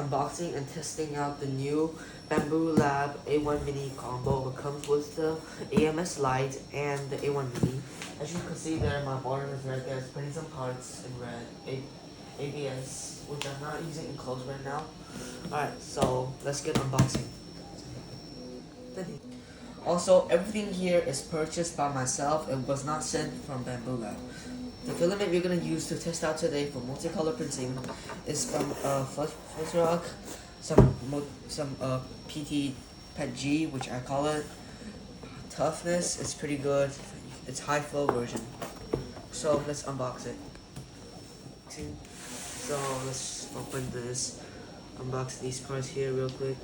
unboxing and testing out the new Bamboo Lab A1 Mini combo. It comes with the AMS Lite and the A1 Mini. As you can see there, my border is right there. It's putting some parts in red. ABS, which I'm not using in close right now. Alright, so let's get unboxing. Also, everything here is purchased by myself and was not sent from Bamboo Lab. The filament we're going to use to test out today for multicolor printing is from Flex Rock, some PT Pet G, which I call it. Toughness, it's pretty good. It's high flow version. So let's unbox it. So let's open this, unbox these parts here real quick.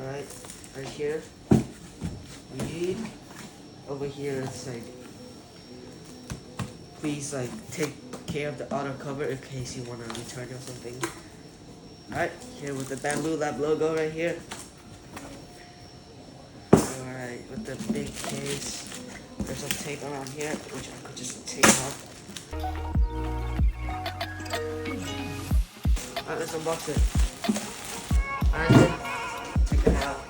Alright, right here, over here it's like, please take care of the outer cover in case you want to return or something. Alright, here with the Bamboo Lab logo right here. Alright, with the big case, there's some tape around here, which I could just take off. Alright, let's unbox it. Alright, check it out.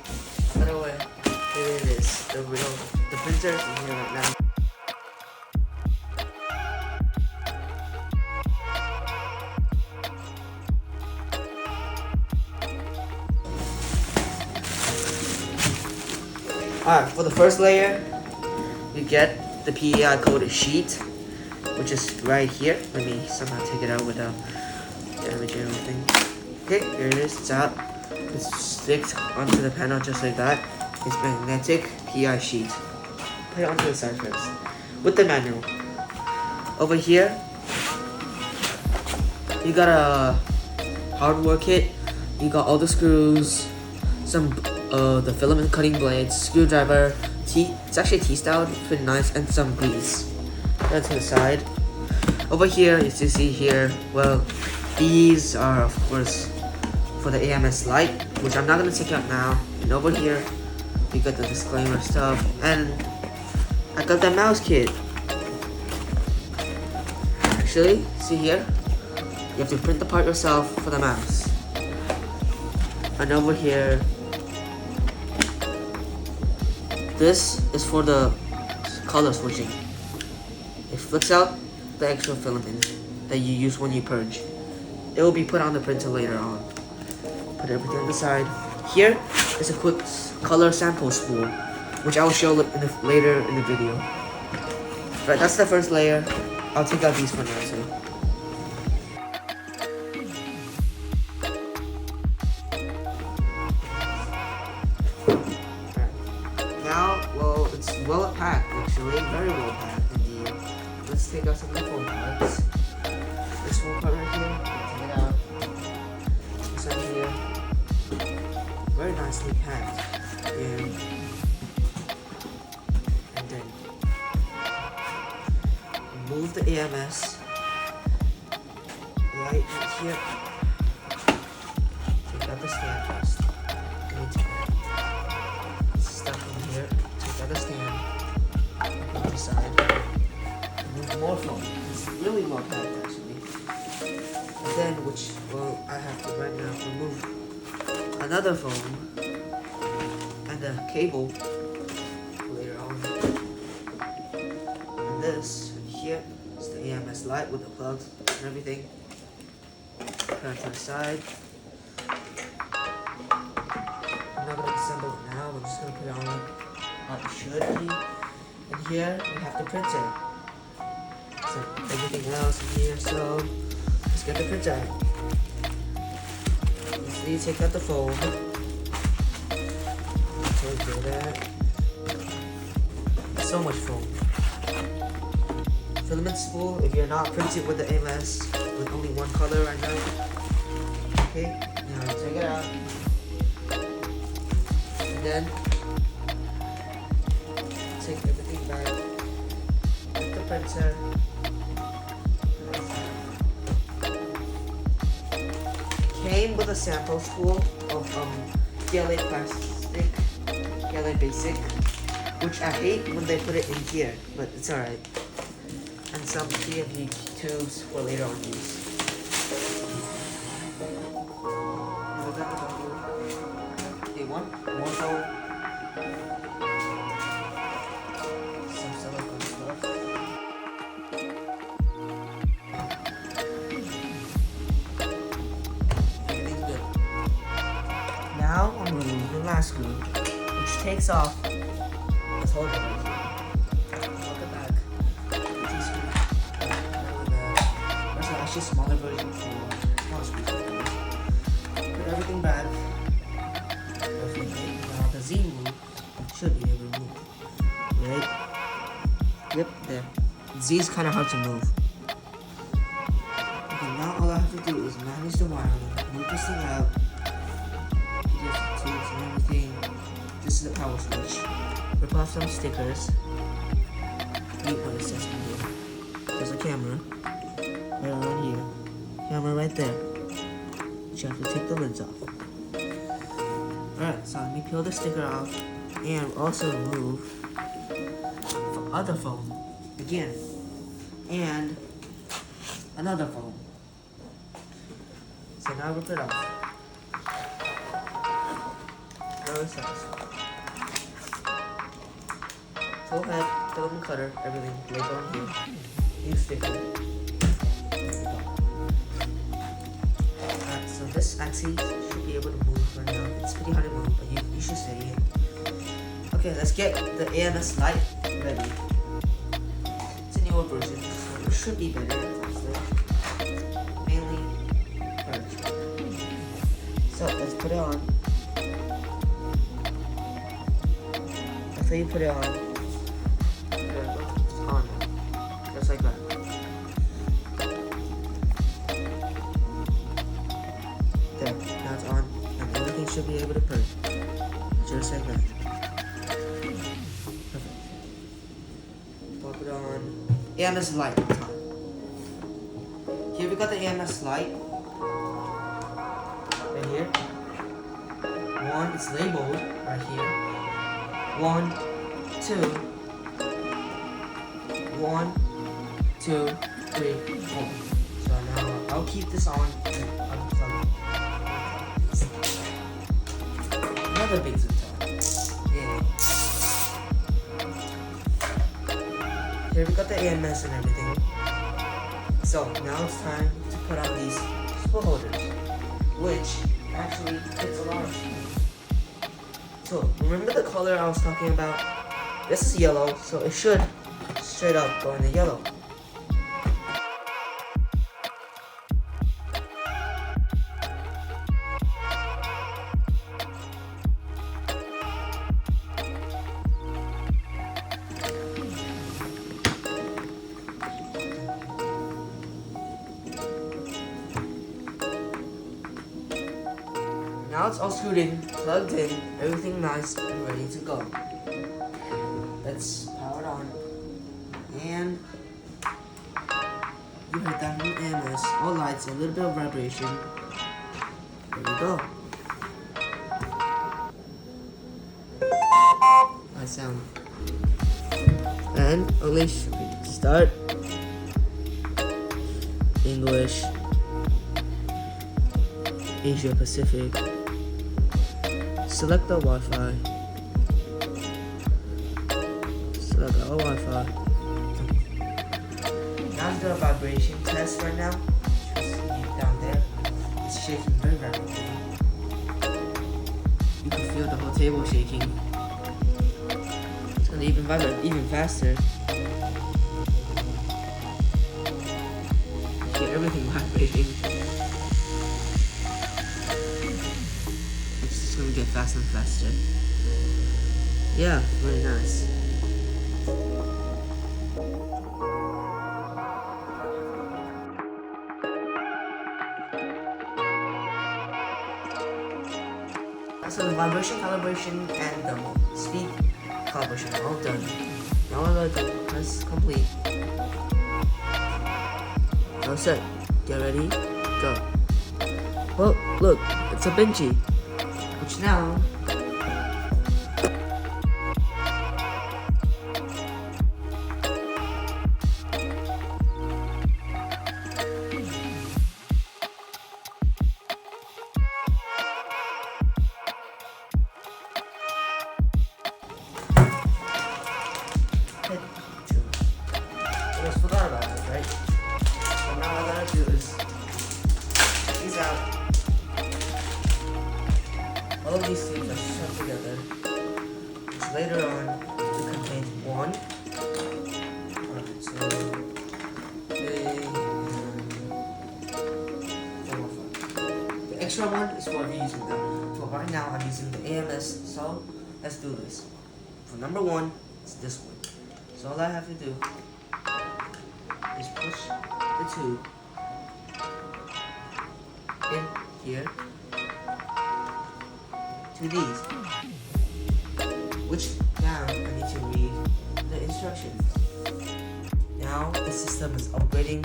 By the way, here it is. The printer is in here right now. Alright, for the first layer, you get the PEI coated sheet, which is right here. Let me somehow take it out without damaging everything. Okay, here it is. It's out. It sticks onto the panel just like that. It's magnetic PI sheet. Put it onto the side first with the manual. Over here, you got a hardware kit. You got all the screws, some the filament cutting blades, screwdriver, it's actually T-style, pretty nice, and some grease. That's to the side. Over here, as you see here, well, these are of course for the AMS Lite, which I'm not gonna take out now. And over here, you got the disclaimer stuff, and I got the mouse kit. Actually, see here, you have to print the part yourself for the mouse. And over here, this is for the color switching. It flicks out the extra filament that you use when you purge. It will be put on the printer later on. Put everything on the side. Here is a quick color sample spool, which I will show later in the video. Right, that's the first layer. I'll take out these for now too. Now, well, it's well packed actually, very well packed indeed. Let's take out some of the foam parts. This one part right here, take it out. This one here, very nicely packed. And then remove the AMS right here. Take out the stand first. The stand on the side. Remove more foam. It's really well packed actually. And then, I have to right now remove another foam and a cable later on. And this here is the AMS Lite with the plugs and everything. Put it to the side. I'm not gonna assemble it now. We're just gonna put it on how it should be. And here we have the printer. So everything else in here, so let's get the printer. You take out the foam. Take care of that. So much foam. Filament spool, if you're not printing with the AMS with only one color right now. Okay, now take it out. And then take everything back with the printer. Came with a sample spool of PLA plastic, PLA basic. which I hate when they put it in here, but it's alright. And some TFT tubes for later on use. Okay, one phone. Some silicone stuff. Everything's good. Now I'm removing the last screw, which takes off this whole thing right here. Look at back. T-screw. There's actually a smaller version for small screws. Put everything back. Now the Z move should be able to move. Right? Yep, there. Z is kind of hard to move. Okay, now all I have to do is manage the wiring, move this thing out, get the tubes and everything. This is the power switch. Rip off some stickers. Read what it says in here. There's a camera right around here. Camera right there. But you have to take the lids off. Alright, so let me peel the sticker off and also remove the other foam again. And another foam. So now rip it off. Very fast. Full head, filament cutter, everything laid on here. New sticker. Alright, so this actually should be able to move right now. It's pretty hard to move, but you should see it. Okay, let's get the AMS light ready. It's a newer version, so it should be better than faster. Mainly courage. So let's put it on. After you put it on, it's on. Just like that. There, now it's on, and everything should be able to purge. Just like that. Perfect. Pop it on. AMS light time. Here we got the AMS light. Right here. One, it's labeled right here. 1, 2. 1, 2, 3, 4. So now I'll keep this on. Another big zip tie. Yeah. Here we got the AMS and everything. So now it's time to put on these spool holders, which actually fits a lot of stuff. So remember the color I was talking about? This is yellow, so it should straight up go in the yellow. Now it's all screwed in, plugged in, everything nice and ready to go. Let's power it on. And you heard that new AMS, all lights, a little bit of vibration. There we go. Nice sound. And unleash, start. English, Asia Pacific. Select the Wi-Fi. Select our Wi-Fi. Now the vibration test right now. Just see down there. It's shaking very rapidly. You can feel the whole table shaking. It's gonna even vibrate even faster. You hear everything vibrating. Gonna get faster and faster. Yeah, very nice. So the vibration, calibration, and the speed calibration are all done. Now we're gonna press complete. All set. Get ready. Go. Well, look, it's a Benji. Which now extra one is for using them. So right now I'm using the AMS, so let's do this. For number one, it's this one. So all I have to do is push the tube in here to these, which now I need to read the instructions. Now the system is updating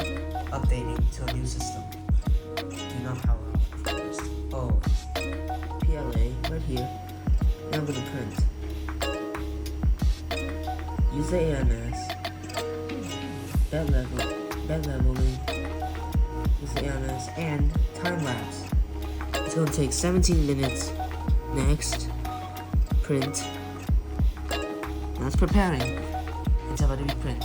to a new system. Do not power off first. Oh, PLA right here. And I'm gonna print. Use the AMS. Bed leveling. Use the AMS and time lapse. It's gonna take 17 minutes. Next, print. Now it's preparing. It's about to be print.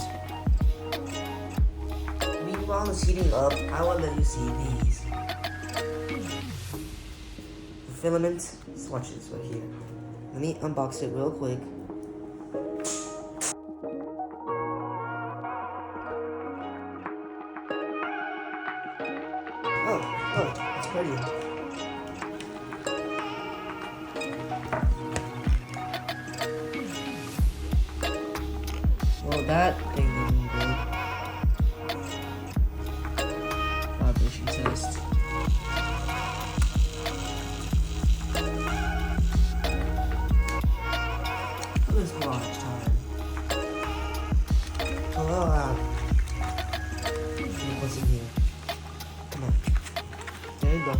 Meanwhile it's heating up, I will let you see these. The filament swatches right here. Let me unbox it real quick. Oh, look, it's pretty. Well, that thing isn't good. Vibration test. This garage time. Hello out. What's in here? Come on. There you go.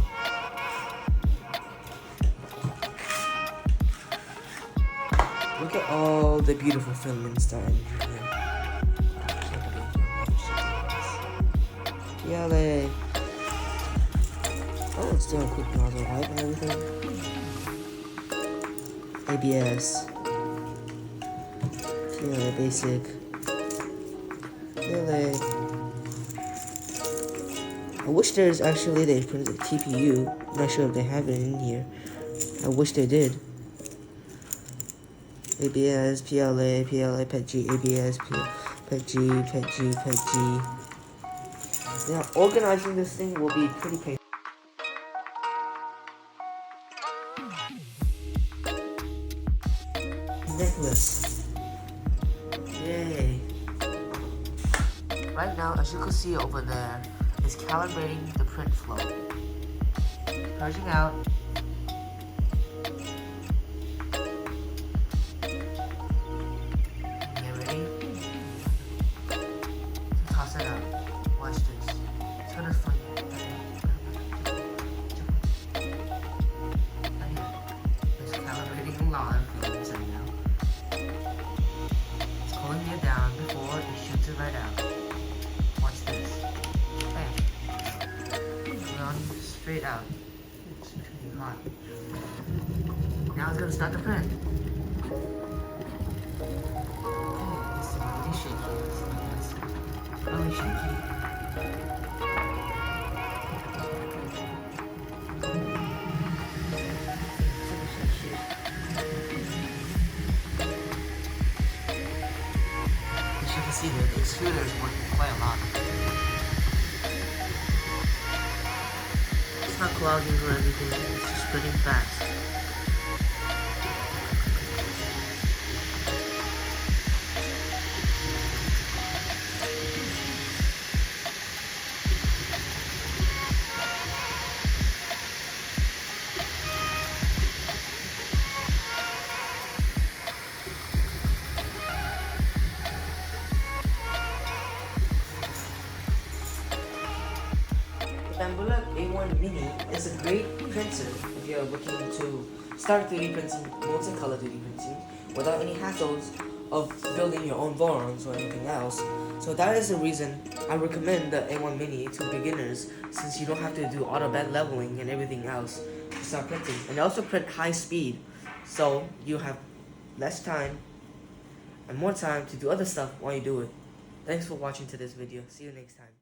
Look at all the beautiful filaments that are in here. PLA. Oh, it's doing a quick nozzle wipe and everything. ABS. PLA basic. PLA. I wish there's actually they printed a TPU. I'm not sure if they have it in here. I wish they did. ABS, PLA, PLA, PET-G, ABS, PET-G, PET-G, PET-G. Now, organizing this thing will be pretty painful. Necklace. Yay. Right now, as you can see over there, is calibrating the print flow. Purging out. Watch this. It's gonna find it. Right here. It's calibrating a lot of things right now. It's pulling it down before it shoots it right out. Watch this. Bam. Run straight out. It's pretty hot. Now it's gonna start the print. Okay, it's really shaky. It's really shaky. As you can see, the extruder is working quite a lot. It's not clogging or anything, it's just printing fast. Bambu A1 Mini is a great printer if you're looking to start 3D printing, multicolor 3D printing, without any hassles of building your own drawings or anything else. So that is the reason I recommend the A1 Mini to beginners, since you don't have to do auto bed leveling and everything else to start printing. And they also print high speed, so you have less time and more time to do other stuff while you do it. Thanks for watching to this video. See you next time.